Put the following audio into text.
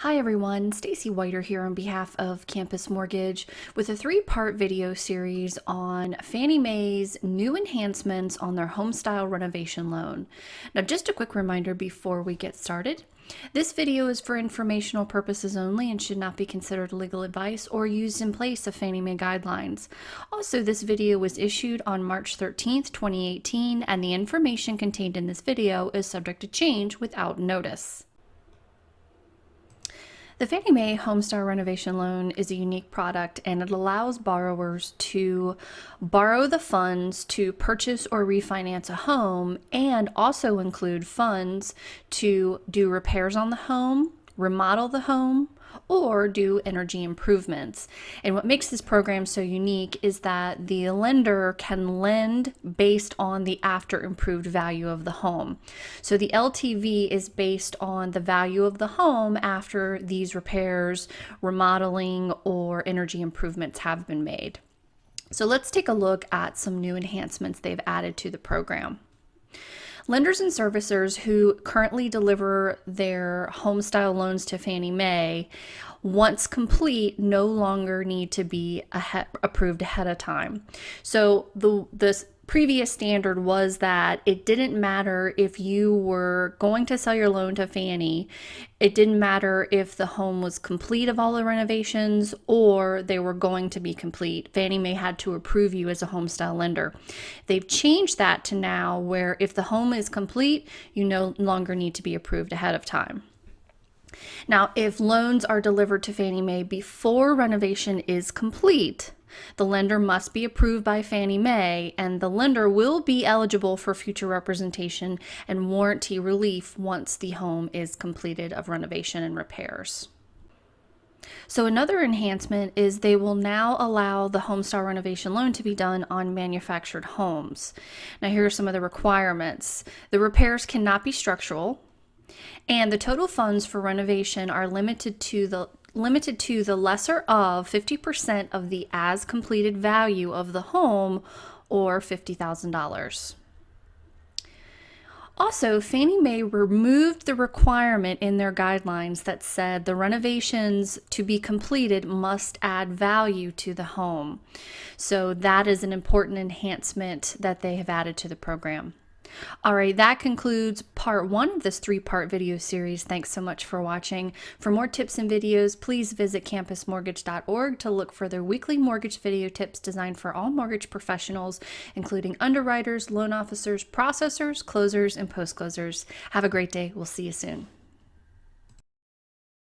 Hi everyone, Stacy Whiter here on behalf of Campus Mortgage with a three-part video series on Fannie Mae's new enhancements on their HomeStyle renovation loan. Now just a quick reminder before we get started. This video is for informational purposes only and should not be considered legal advice or used in place of Fannie Mae guidelines. Also, this video was issued on March 13th, 2018, and the information contained in this video is subject to change without notice. The Fannie Mae HomeStyle renovation loan is a unique product, and it allows borrowers to borrow the funds to purchase or refinance a home and also include funds to do repairs on the home, remodel the home, or do energy improvements. And what makes this program so unique is that the lender can lend based on the after improved value of the home. So the LTV is based on the value of the home after these repairs, remodeling, or energy improvements have been made. So let's take a look at some new enhancements they've added to the program. Lenders and servicers who currently deliver their HomeStyle loans to Fannie Mae, once complete, no longer need to be approved ahead of time. So the previous standard was that it didn't matter if you were going to sell your loan to Fannie. It didn't matter if the home was complete of all the renovations or they were going to be complete. Fannie Mae had to approve you as a HomeStyle lender. They've changed that to now where if the home is complete, you no longer need to be approved ahead of time. Now, if loans are delivered to Fannie Mae before renovation is complete, the lender must be approved by Fannie Mae, and the lender will be eligible for future representation and warranty relief once the home is completed of renovation and repairs. So another enhancement is they will now allow the HomeStyle renovation loan to be done on manufactured homes. Now, here are some of the requirements. The repairs cannot be structural, and the total funds for renovation are limited to the lesser of 50% of the as completed value of the home, or $50,000. Also, Fannie Mae removed the requirement in their guidelines that said the renovations to be completed must add value to the home. So that is an important enhancement that they have added to the program. All right, that concludes part one of this three-part video series. Thanks so much for watching. For more tips and videos, please visit campusmortgage.org to look for their weekly mortgage video tips designed for all mortgage professionals, including underwriters, loan officers, processors, closers, and post-closers. Have a great day. We'll see you soon.